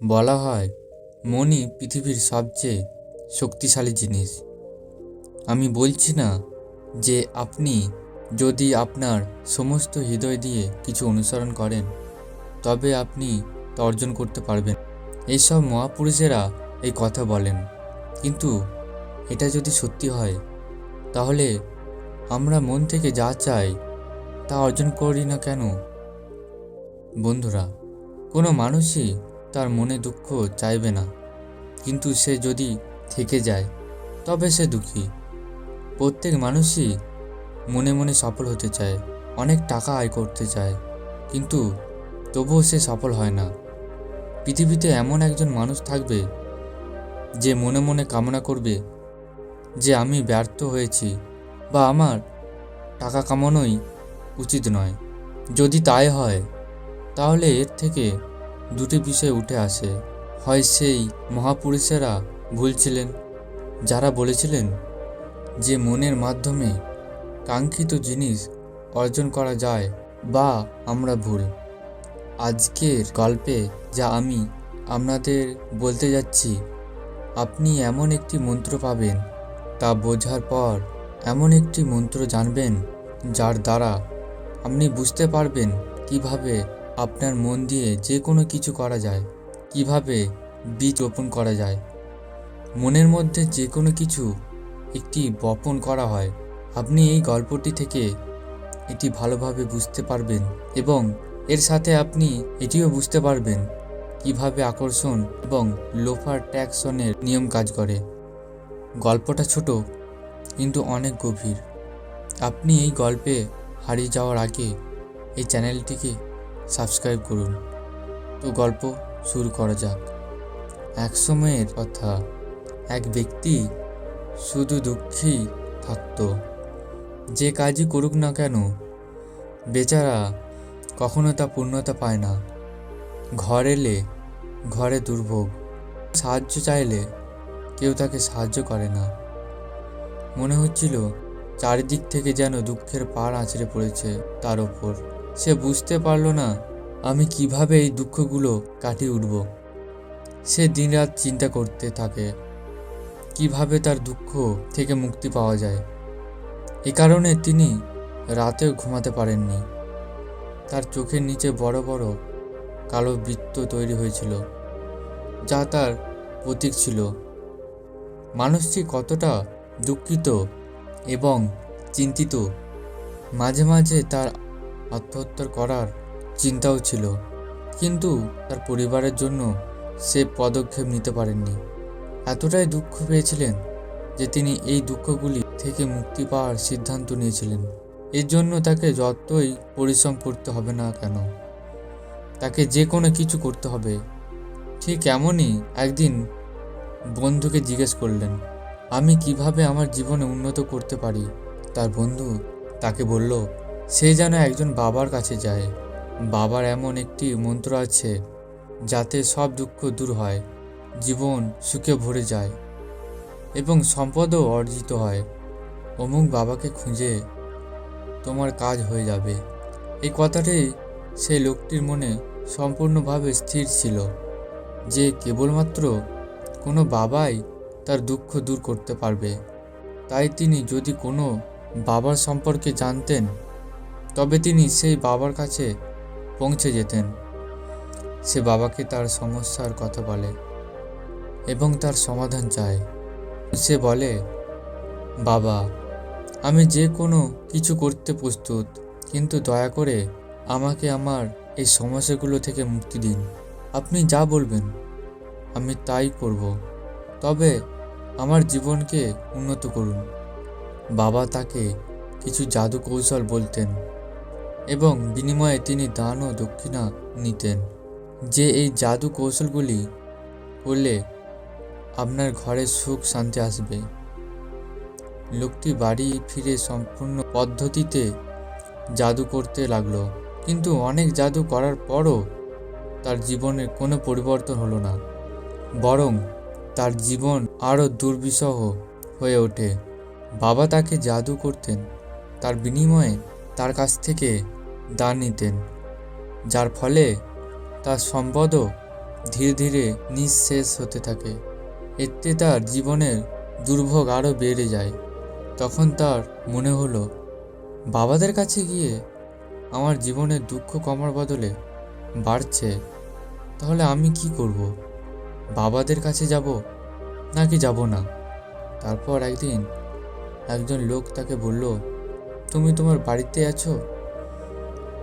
বলা হয় মনই পৃথিবীর সবচেয়ে শক্তিশালী জিনিস। আমি বলছি না যে আপনি যদি আপনার সমস্ত হৃদয় দিয়ে কিছু অনুসরণ করেন তবে আপনি তা অর্জন করতে পারবেন। এইসব মহাপুরুষেরা এই কথা বলেন, কিন্তু এটা যদি সত্যি হয় তাহলে আমরা মন থেকে যা চাই তা অর্জন করি না কেন? বন্ধুরা, কোনো মানুষই তার মনে দুঃখ চাইবে না, কিন্তু সে যদি থেকে যায় তবে সে দুঃখী। প্রত্যেক মানুষই মনে মনে সফল হতে চায়, অনেক টাকা আয় করতে চায়, কিন্তু তবুও সে সফল হয় না। পৃথিবীতে এমন একজন মানুষ থাকবে যে মনে মনে কামনা করবে যে আমি ব্যর্থ হয়েছি বা আমার টাকা কামানোই উচিত নয়। যদি তাই হয় তাহলে এর থেকে দুটি বিষয় উঠে আসে। হয় সেই মহাপুরুষেরা ভুল ছিলেন যারা বলেছিলেন যে মনের মাধ্যমে কাঙ্ক্ষিত জিনিস অর্জন করা যায়, বা আমরা ভুল। আজকের গল্পে যা আমি আপনাদের বলতে যাচ্ছি, আপনি এমন একটি মন্ত্র পাবেন, তা বোঝার পর এমন একটি মন্ত্র জানবেন যার দ্বারা আপনি বুঝতে পারবেন কিভাবে আপনার মন দিয়ে যে কোনো কিছু করা যায়, কিভাবে বীজ রোপণ করা যায়। মনের মধ্যে যে কোনো কিছু একটি বপন করা হয়। আপনি এই গল্পটি থেকে এটি ভালোভাবে বুঝতে পারবেন এবং এর সাথে আপনি এটিও বুঝতে পারবেন কিভাবে আকর্ষণ এবং লোফার ট্যাক্সনের নিয়ম কাজ করে। গল্পটা ছোট কিন্তু অনেক গভীর। আপনি এই গল্পে হারিয়ে যাওয়ার আগে এই চ্যানেলটিকে সাবস্ক্রাইব করুন। তো গল্প শুরু করা যাক। এক সময়ের কথা, এক ব্যক্তি শুধু দুঃখী থাকতো। যে কাজই করুক না কেন, বেচারা কখনো তা পূর্ণতা পায় না। ঘর এলে ঘরে দুর্ভোগ, সাহায্য চাইলে কেউ তাকে সাহায্য করে না। মনে হচ্ছিল চারিদিক থেকে যেন দুঃখের পাড় আছড়ে পড়েছে তার ওপর। সে বুঝতে পারল না আমি কিভাবে এই দুঃখগুলো কাটিয়ে উঠব। সে দিনরাত চিন্তা করতে থাকে কিভাবে তার দুঃখ থেকে মুক্তি পাওয়া যায়। এ কারণে তিনি রাতেও ঘুমাতে পারেননি। তার চোখের নিচে বড় বড় কালো বৃত্ত তৈরি হয়েছিল, যা তার প্রতীক ছিল। মানুষটি কতটা দুঃখিত এবং চিন্তিত। মাঝে মাঝে তার আত্মহত্যা করার চিন্তাও ছিল, কিন্তু তার পরিবারের জন্য সে পদক্ষেপ নিতে পারেননি। এতটাই দুঃখ পেয়েছিলেন যে তিনি এই দুঃখগুলি থেকে মুক্তি পাওয়ার সিদ্ধান্ত নিয়েছিলেন। এর জন্য তাকে যতই পরিশ্রম করতে হবে না কেন, তাকে যে কোনো কিছু করতে হবে। ঠিক এমনই একদিন বন্ধুকে জিজ্ঞেস করলেন, আমি কিভাবে আমার জীবনে উন্নত করতে পারি? তার বন্ধু তাকে বলল, সে যেন একজন বাবার কাছে যায়। বাবার এমন একটি মন্ত্র আছে যাতে সব দুঃখ দূর হয়, জীবন সুখে ভরে যায় এবং সম্পদও অর্জিত হয়। অমুক বাবাকে খুঁজে তোমার কাজ হয়ে যাবে। এই কথাটি সেই লোকটির মনে সম্পূর্ণভাবে স্থির ছিল যে কেবলমাত্র কোনো বাবাই তার দুঃখ দূর করতে পারবে। তাই তিনি যদি কোনো বাবার সম্পর্কে জানতেন তবে তিনি সেই বাবার কাছে পৌঁছে যেতেন। সে বাবাকে তার সমস্যার কথা বলে এবং তার সমাধান চায়। সে বলে, বাবা, আমি যে কোনো কিছু করতে প্রস্তুত, কিন্তু দয়া করে আমাকে আমার এই সমস্যাগুলো থেকে মুক্তি দিন। আপনি যা বলবেন আমি তাই করব, তবে আমার জীবনকে উন্নত করুন। বাবা তাকে কিছু জাদু কৌশল বলতেন এবং বিনিময়ে তিনি দান ও দক্ষিণা নিতেন, যে এই জাদু কৌশলগুলি করলে আপনার ঘরে সুখ শান্তি আসবে। লোকটি বাড়ি ফিরে সম্পূর্ণ পদ্ধতিতে জাদু করতে লাগলো, কিন্তু অনেক জাদু করার পরও তার জীবনে কোনো পরিবর্তন হলো না, বরং তার জীবন আরও দুর্বিষহ হয়ে ওঠে। বাবা তাকে জাদু করতেন, তার বিনিময়ে তার কাছ থেকে দান নিতেন, যার ফলে তার সম্পদও ধীরে ধীরে নিঃশেষ হতে থাকে। এতে তার জীবনের দুর্ভোগ আরও বেড়ে যায়। তখন তার মনে হলো, বাবাদের কাছে গিয়ে আমার জীবনের দুঃখ কমার বদলে বাড়ছে। তাহলে আমি কি করব? বাবাদের কাছে যাব নাকি যাব না? তারপর একদিন একজন লোক তাকে বলল, তুমি তোমার বাড়িতে আছো,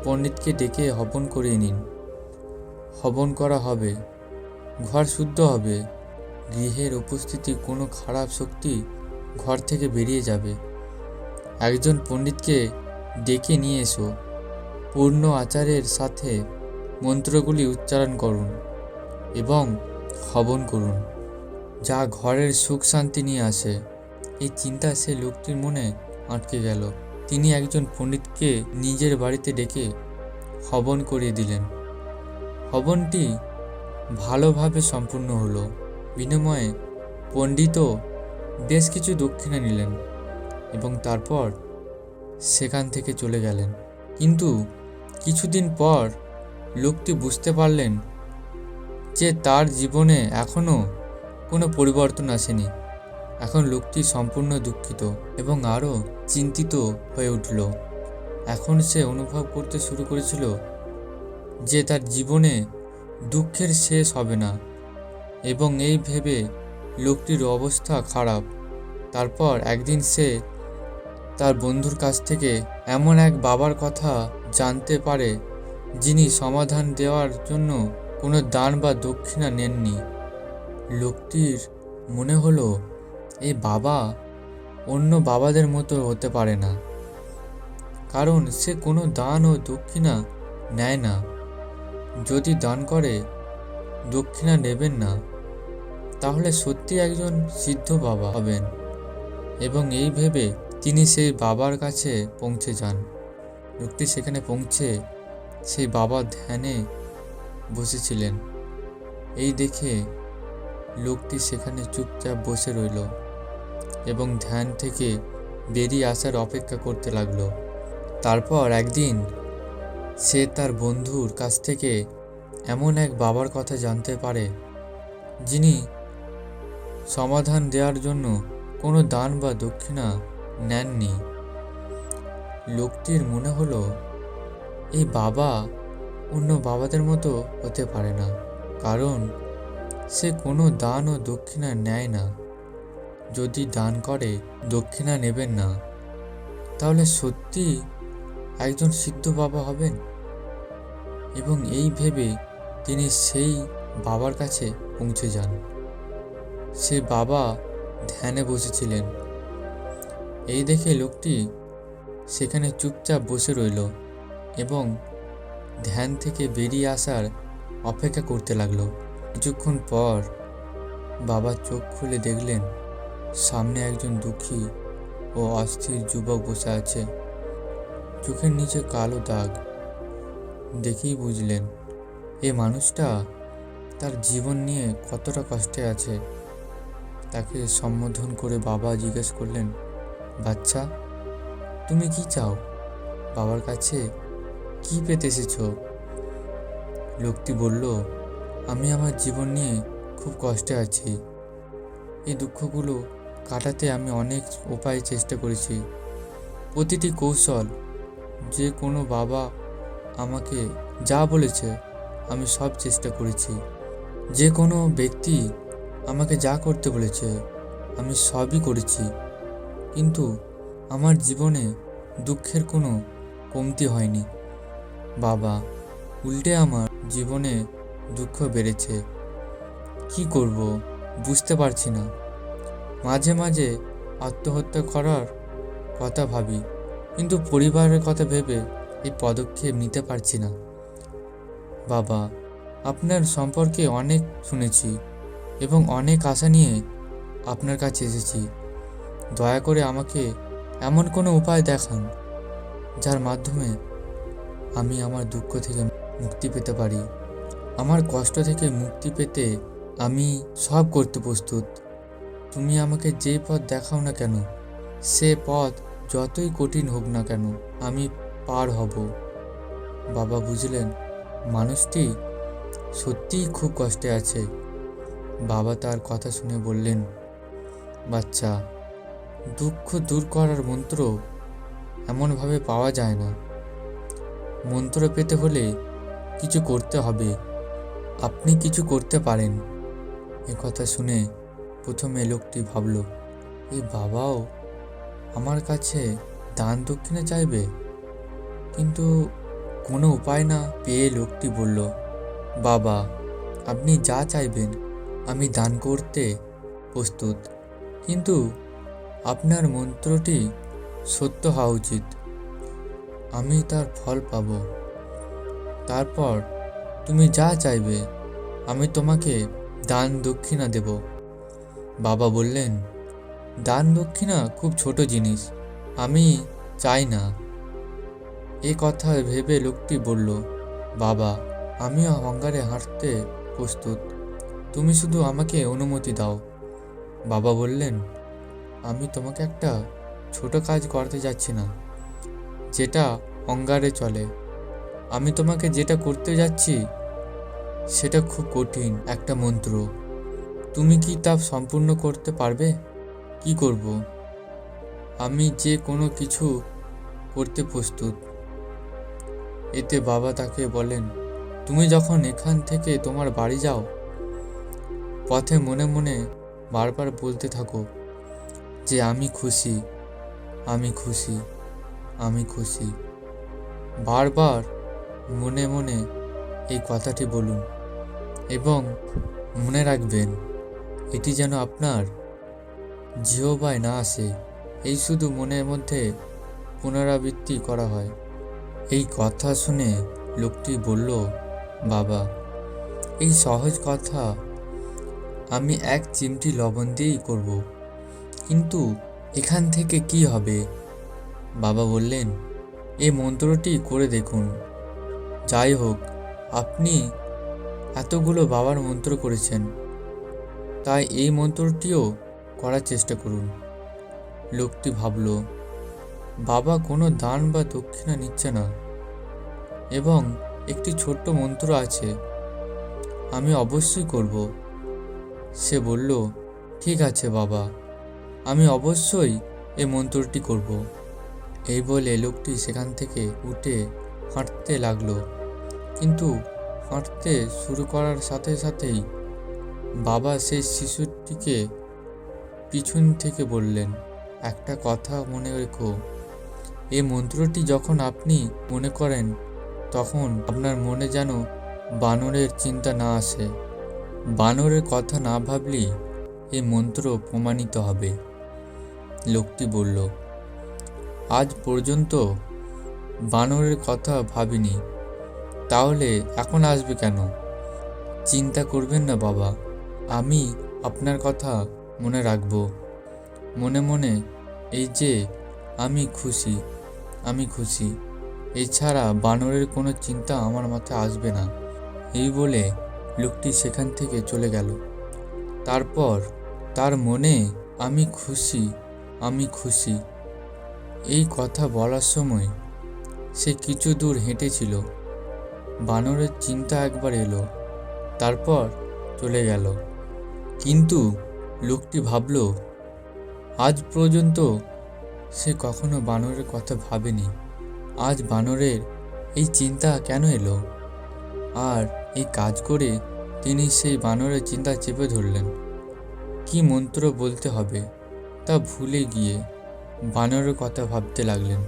পণ্ডিতকে ডেকে হবন করিয়ে নিন। হবন করা হবে, ঘর শুদ্ধ হবে, গৃহের উপস্থিতি কোনো খারাপ শক্তি ঘর থেকে বেরিয়ে যাবে। একজন পণ্ডিতকে ডেকে নিয়ে এসো, পূর্ণ আচারের সাথে মন্ত্রগুলি উচ্চারণ করুন এবং হবন করুন, যা ঘরের সুখ শান্তি নিয়ে আসে। এই চিন্তা সে লোকটির মনে আটকে গেল। তিনি একজন পণ্ডিতকে নিজের বাড়িতে ডেকে হবন করিয়ে দিলেন। হবনটি ভালোভাবে সম্পূর্ণ হলো। বিনিময়ে পণ্ডিতও বেশ কিছু দক্ষিণা নিলেন এবং তারপর সেখান থেকে চলে গেলেন। কিন্তু কিছুদিন পর লোকটি বুঝতে পারলেন যে তার জীবনে এখনও কোনো পরিবর্তন আসেনি। এখন লোকটি সম্পূর্ণ দুঃখিত এবং আরও চিন্তিত হয়ে উঠল। এখন সে অনুভব করতে শুরু করেছিল যে তার জীবনে দুঃখের শেষ হবে না, এবং এই ভেবে লোকটির অবস্থা খারাপ। তারপর একদিন সে তার বন্ধুর কাছ থেকে এমন এক বাবার কথা জানতে পারে যিনি সমাধান দেওয়ার জন্য কোনো দান বা দক্ষিণা নেননি। লোকটির মনে হলো, এই বাবা অন্য বাবাদের মতো হতে পারে না, কারণ সে কোনো দান ও দক্ষিণা নেয় না। যদি দান করে, দক্ষিণা নেবেন না, তাহলে সত্যি একজন সিদ্ধ বাবা হবেন। এবং এই ভেবে তিনি সেই বাবার কাছে পৌঁছে যান। লোকটি সেখানে পৌঁছে সেই বাবা ধ্যানে বসেছিলেন। এই দেখে লোকটি সেখানে চুপচাপ বসে রইল এবং ধ্যান থেকে বেরিয়ে আসার অপেক্ষা করতে লাগলো। তারপর একদিন সে তার বন্ধুর কাছ থেকে এমন এক বাবার কথা জানতে পারে যিনি সমাধান দেওয়ার জন্য কোনো দান বা দক্ষিণা নেননি। লোকটির মনে হলো, এই বাবা অন্য বাবাদের মতো হতে পারে না, কারণ সে কোনো দান ও দক্ষিণা নেয় না। যদি দান করে, দক্ষিণা নেবেন না, তাহলে সত্যি একজন সিদ্ধ বাবা হবেন। এবং এই ভেবে তিনি সেই বাবার কাছে পৌঁছে যান। সে বাবা ধ্যানে বসেছিলেন। এই দেখে লোকটি সেখানে চুপচাপ বসে রইল এবং ধ্যান থেকে বেরিয়ে আসার অপেক্ষা করতে লাগলো। কিছুক্ষণ পর বাবা চোখ খুলে দেখলেন সামনে একজন দুঃখী ও অস্থির যুবক বসে আছে। চোখের নিচে কালো দাগ। দেখেই বুঝলেন এই মানুষটা তার জীবন নিয়ে কতটা কষ্টে আছে। তাকে সম্বোধন করে বাবা জিজ্ঞেস করলেন, বাচ্চা, তুমি কি চাও? বাবার কাছে কি পেতে এসেছ? লোকটি বলল, আমি আমার জীবন নিয়ে খুব কষ্টে আছি। এই দুঃখগুলো কাটাতে আমি অনেক উপায় চেষ্টা করেছি। প্রতিটি কৌশল, যে কোনো বাবা আমাকে যা বলেছে আমি সব চেষ্টা করেছি। যে কোনো ব্যক্তি আমাকে যা করতে বলেছে আমি সবই করেছি, কিন্তু আমার জীবনে দুঃখের কোনো কমতি হয়নি। বাবা, উল্টে আমার জীবনে দুঃখ বেড়েছে। কি করব বুঝতে পারছি না। মাঝে মাঝে আত্মহত্যা করার কথা ভাবি, কিন্তু পরিবারের কথা ভেবে এই পদক্ষেপ নিতে পারছি না। বাবা, আপনার সম্পর্কে অনেক শুনেছি এবং অনেক আশা নিয়ে আপনার কাছে এসেছি। দয়া করে আমাকে এমন কোনো উপায় দেখান যার মাধ্যমে আমি আমার দুঃখ থেকে মুক্তি পেতে পারি। আমার কষ্ট থেকে মুক্তি পেতে আমি সব করতে প্রস্তুত। তুমি আমাকে যে পথ দেখাও না কেন, সে পথ যতই কঠিন হোক না কেন আমি পার হব। বাবা বুঝলেন মানুষটি সত্যিই খুব কষ্টে আছে। বাবা তার কথা শুনে বললেন, বাচ্চা, দুঃখ দূর করার মন্ত্র এমনভাবে পাওয়া যায় না। মন্ত্র পেতে হলে কিছু করতে হবে। আপনি কিছু করতে পারেন। এ কথা শুনে প্রথমে লোকটি ভাবল, এই বাবাও আমার কাছে দান দক্ষিণা চাইবে। কিন্তু কোনো উপায় না পেয়ে লোকটি বলল, বাবা, আপনি যা চাইবেন আমি দান করতে প্রস্তুত, কিন্তু আপনার মন্ত্রটি সত্য হওয়া উচিত। আমি তার ফল পাব। তারপর তুমি যা চাইবে আমি তোমাকে দান দক্ষিণা দেব। বাবা বললেন, দান দক্ষিণা খুব ছোট জিনিস, আমি চাই না। এ কথা ভেবে লোকটি বলল, বাবা, আমিও অহংকারে হাঁটতে প্রস্তুত, তুমি শুধু আমাকে অনুমতি দাও। বাবা বললেন, আমি তোমাকে একটা ছোট কাজ করতে যাচ্ছি না, যেটা অঙ্গারে চলে। আমি তোমাকে যেটা করতে যাচ্ছি সেটা খুব কঠিন একটা মন্ত্র। তুমি কি তা সম্পূর্ণ করতে পারবে? কি করব? আমি যে কোনো কিছু করতে প্রস্তুত। এতে বাবা তাকে বলেন, তুমি যখন এখান থেকে তোমার বাড়ি যাও, পথে মনে মনে বারবার বলতে থাকো যে আমি খুশি, আমি খুশি, আমি খুশি। বারবার মনে মনে এই কথাটি বলুন এবং মনে রাখবেন এটি যেন আপনার জিহ্বায় না আসে। এই শুধু মনের মধ্যে পুনরাবৃত্তি করা হয়। এই কথা শুনে লোকটি বলল, বাবা, এই সহজ কথা আমি এক চিমটি লবণ দিয়েই করব, কিন্তু এখান থেকে কি হবে? বাবা বললেন, এই মন্ত্রটি করে দেখুন। যাই হোক, আপনি এতগুলো বাবার মন্ত্র করেছেন, তাই এই মন্ত্রটিও করার চেষ্টা করুন। লোকটি ভাবল, বাবা কোনো দান বা দক্ষিণা নিচ্ছে না এবং একটি ছোট্ট মন্ত্র আছে, আমি অবশ্যই করব। সে বলল, ঠিক আছে বাবা, আমি অবশ্যই এই মন্ত্রটি করব। এই বলে লোকটি সেখান থেকে উঠে হাঁটতে লাগলো। কিন্তু হাঁটতে শুরু করার সাথে সাথেই বাবা সেই শিশুটিকে পিছন থেকে বললেন, একটা কথা মনে রেখো, এই মন্ত্রটি যখন আপনি মনে করেন তখন আপনার মনে যেন বানরের চিন্তা না আসে। বানরের কথা না ভাবলেই এই মন্ত্র প্রমাণিত হবে। লোকটি বলল, আজ পর্যন্ত বানরের কথা ভাবিনি, তাহলে এখন আসবে কেন? চিন্তা করবেন না বাবা, আমি আপনার কথা মনে রাখব। মনে মনে এই যে আমি খুশি, আমি খুশি, এছাড়া বানরের কোনো চিন্তা আমার মাথায় আসবে না। এই বলে লোকটি সেখান থেকে চলে গেল। তারপর তার মনে আমি খুশি, আমি খুশি এই কথা বলার সময় সে কিছু দূর হেঁটেছিল। বানরের চিন্তা একবার এলো, তারপর চলে গেল। কিন্তু লোকটি ভাবল, আজ পর্যন্ত সে কখনো বানরের কথা ভাবেনি, আজ বানরের এই চিন্তা কেন এলো? আর এই কাজ করে তিনি সেই বানরের চিন্তা চেপে ধরলেন। কি মন্ত্র বলতে হবে তা ভুলে গিয়ে বানরের কথা ভাবতে লাগলেন।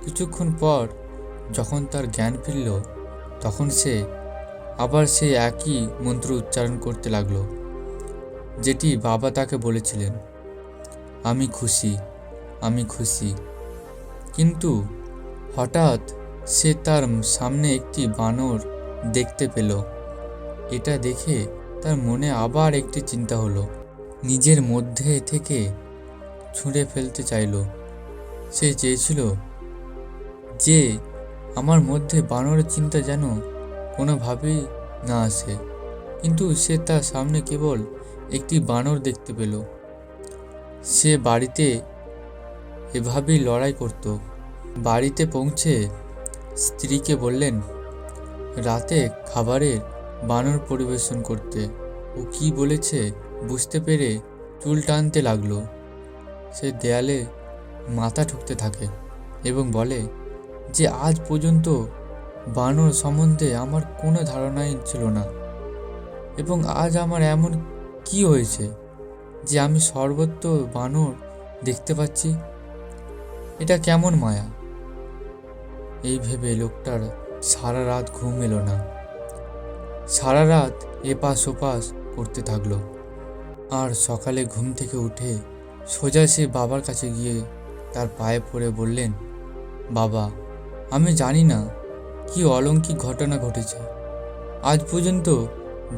কিছুক্ষণ পর যখন তার জ্ঞান ফিরল, তখন সে আবার সেই একই মন্ত্র উচ্চারণ করতে লাগলো, যেটি বাবা তাকে বলেছিলেন, আমি খুশি, আমি খুশি। কিন্তু হঠাৎ সে তার সামনে একটি বানর দেখতে পেল। এটা দেখে তার মনে আবার একটি চিন্তা হলো, নিজের মধ্যে থেকে ছুঁড়ে ফেলতে চাইল। সে চেয়েছিল যে আমার মধ্যে বানরের চিন্তা যেন কোনোভাবেই না আসে, কিন্তু সে তার সামনে কেবল একটি বানর দেখতে পেল। সে বাড়িতে এভাবেই লড়াই করত। বাড়িতে পৌঁছে স্ত্রীকে বললেন, রাতে খাবারের বানর পরিবেশন করতে। ও কি বলেছে বুঝতে পেরে চুল টানতে লাগলো। সে দেয়ালে মাথা ঠুকতে থাকে এবং বলে যে আজ পর্যন্ত বানর সম্বন্ধে আমার কোনো ধারণাই ছিল না, এবং আজ আমার এমন কি হয়েছে যে আমি সর্বত্র বানর দেখতে পাচ্ছি। এটা কেমন মায়া! এই ভেবে লোকটার সারা রাত ঘুম এলো না। সারা রাত এপাশ ওপাশ করতে থাকলো। আর সকালে ঘুম থেকে উঠে সোজা সে বাবার কাছে গিয়ে তার পায়ে পড়ে বললেন, বাবা, আমি জানি না কি অলৌকিক ঘটনা ঘটেছে। আজ পর্যন্ত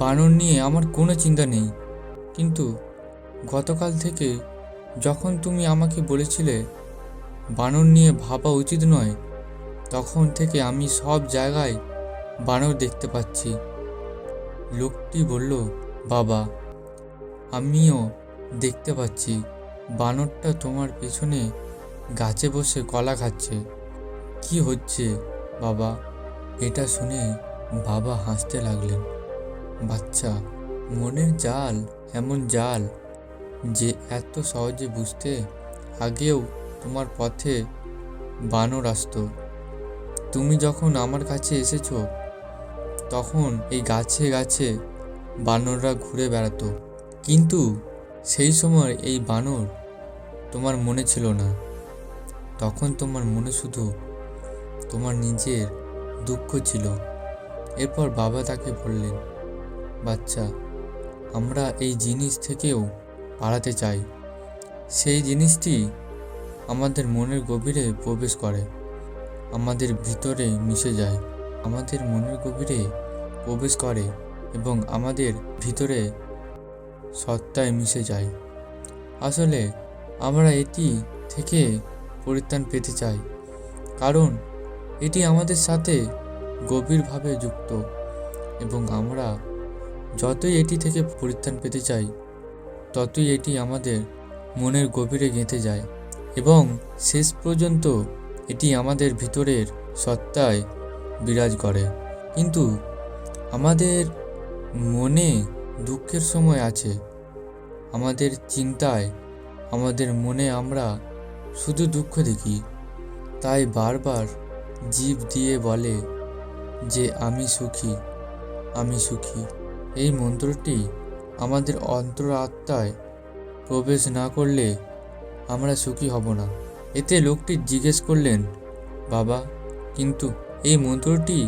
বানর নিয়ে আমার কোনো চিন্তা নেই, কিন্তু গতকাল থেকে যখন তুমি আমাকে বলেছিলে বানর নিয়ে ভাবা উচিত নয়, তখন থেকে আমি সব জায়গায় বানর দেখতে পাচ্ছি। লোকটি বলল, বাবা, আমিও দেখতে পাচ্ছি বানরটা তোমার পেছনে গাছে বসে কলা খাচ্ছে। কি হচ্ছে বাবা? এটা শুনে বাবা হাসতে লাগলেন। বাচ্চা, মনের জাল এমন জাল যে এত সহজে বুঝতে আগেও তোমার পথে বানর আসতো। তুমি যখন আমার কাছে এসেছো তখন এই গাছে গাছে বানররা ঘুরে বেড়াতো, কিন্তু সেই সময় এই বানর তোমার মনে ছিল না। তখন তোমার মনে শুধু তোমার নিজের দুঃখ ছিল। এরপর বাবা তাকে বললেন, বাচ্চা, আমরা এই জিনিস থেকেও পালাতে চাই। সেই জিনিসটি আমাদের মনের গভীরে প্রবেশ করে, আমাদের ভিতরে মিশে যায়। আমাদের মনের গভীরে প্রবেশ করে এবং আমাদের ভিতরে সত্তায় মিশে যায়। আসলে আমরা এটি থেকে পরিত্রাণ পেতে চাই, কারণ এটি আমাদের সাথে গভীরভাবে যুক্ত, এবং আমরা যতই এটি থেকে পরিত্রাণ পেতে চাই ততই এটি আমাদের মনের গভীরে গেঁথে যায় এবং শেষ পর্যন্ত এটি আমাদের ভিতরের সত্তায় বিরাজ করে। কিন্তু আমাদের মনে দুঃখের সময় আছে, আমাদের চিন্তায়, আমাদের মনে আমরা শুধু দুঃখ দেখি। তাই বারবার জিভ দিয়ে বলে যে আমি সুখী, আমি সুখী। এই মন্ত্রটি আমাদের অন্তরাত্মায় প্রবেশ না করলে আমরা সুখী হব না। এতে লোকটি জিজ্ঞেস করলেন, বাবা, কিন্তু এই মন্ত্রটি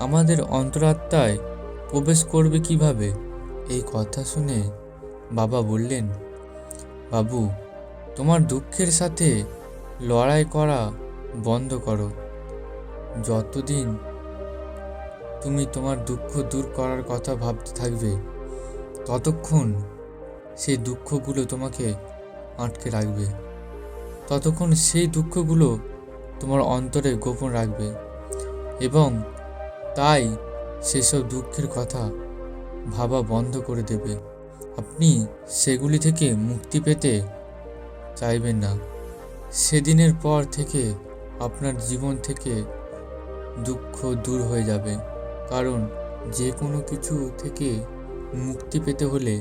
আমাদের অন্তরাত্মায় প্রবেশ করবে কিভাবে? এই কথা শুনে বাবা বললেন, বাবু, তোমার দুঃখের সাথে লড়াই করা বন্ধ করো। যতদিন তুমি তোমার দুঃখ দূর করার কথা ভাবতে থাকবে, ততক্ষণ সেই দুঃখগুলো তোমাকে আটকে রাখবে, ততক্ষণ সেই দুঃখগুলো তোমার অন্তরে গোপন রাখবে, এবং তাই সেসব দুঃখের কথা ভাবা বন্ধ করে দেবে। আপনি সেগুলি থেকে মুক্তি পেতে চাইবেন না। সেদিনের পর থেকে আপনার জীবন থেকে দুঃখ দূর হয়ে যাবে, কারণ যে কোনো কিছু থেকে মুক্তি পেতে হলে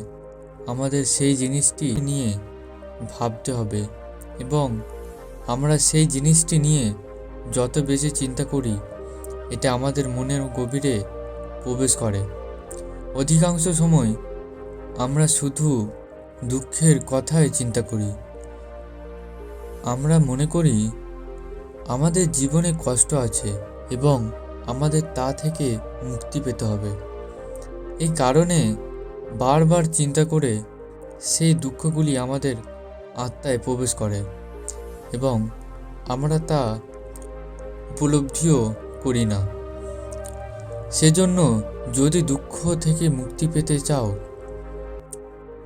আমাদের সেই জিনিসটি নিয়ে ভাবতে হবে, এবং আমরা সেই জিনিসটি নিয়ে যত বেশি চিন্তা করি, এটা আমাদের মনের গভীরে প্রবেশ করে। অধিকাংশ সময় আমরা শুধু দুঃখের কথাই চিন্তা করি। আমরা মনে করি আমাদের জীবনে কষ্ট আছে এবং আমাদের তা থেকে মুক্তি পেতে হবে। এই কারণে বারবার চিন্তা করে সেই দুঃখগুলি আমাদের আত্মায় প্রবেশ করে এবং আমরা তা উপলব্ধিও করি না। সেজন্য যদি দুঃখ থেকে মুক্তি পেতে চাও,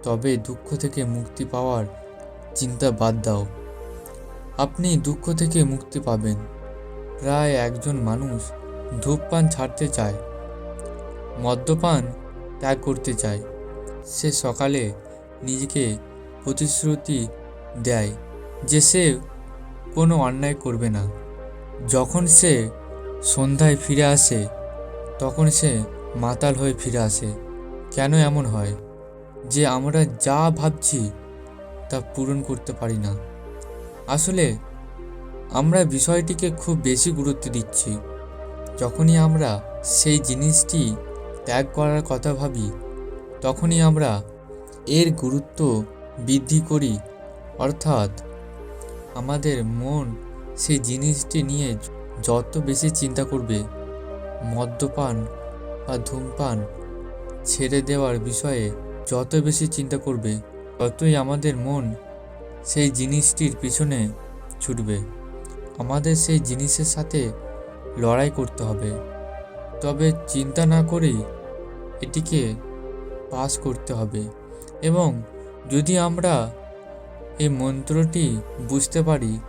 তবে দুঃখ থেকে মুক্তি পাওয়ার চিন্তা বাদ দাও। আপনি দুঃখ থেকে মুক্তি পাবেন। প্রায় একজন মানুষ ধূমপান ছাড়তে চায়, মদ্যপান ত্যাগ করতে চায়। সে সকালে নিজেকে প্রতিশ্রুতি দেয় যে সে কোনো অন্যায় করবে না। যখন সে সন্ধ্যায় ফিরে আসে তখন সে মাতাল হয়ে ফিরে আসে। কেন এমন হয় যে আমরা যা ভাবছি তা পূরণ করতে পারি না? আসলে আমরা বিষয়টিকে খুব বেশি গুরুত্ব দিচ্ছি। যখনই আমরা সেই জিনিসটি ত্যাগ করার কথা ভাবি, তখনই আমরা এর গুরুত্ব বৃদ্ধি করি। অর্থাৎ আমাদের মন সেই জিনিসটি নিয়ে যত বেশি চিন্তা করবে, মদ্যপান বা ধূমপান ছেড়ে দেওয়ার বিষয়ে যত বেশি চিন্তা করবে, ততই আমাদের মন সেই জিনিসটির পিছনে ছুটবে। আমাদের সেই জিনিসের সাথে লড়াই করতে হবে। তবে চিন্তা না করেই এটিকে পাস করতে হবে। এবং যদি আমরা এই মন্ত্রটি বুঝতে পারি,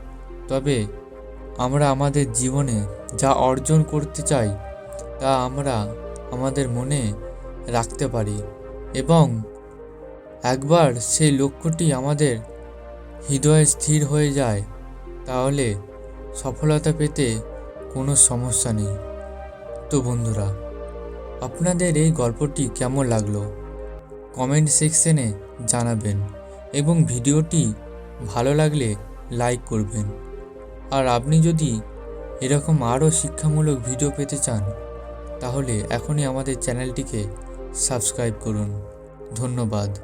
তবে আমরা আমাদের জীবনে যা অর্জন করতে চাই তা আমরা আমাদের মনে রাখতে পারি। এবং একবার সেই লক্ষ্যটি আমাদের হৃদয়ে স্থির হয়ে যায়, তাহলে সফলতা পেতে কোনো সমস্যা নেই। তো বন্ধুরা, আপনাদের এই গল্পটি কেমন লাগলো কমেন্ট সেকশনে জানাবেন এবং ভিডিওটি ভালো লাগলে লাইক করবেন। আর আপনি যদি এরকম আরও শিক্ষামূলক ভিডিও পেতে চান, তাহলে এখনই আমাদের চ্যানেলটিকে সাবস্ক্রাইব করুন। ধন্যবাদ।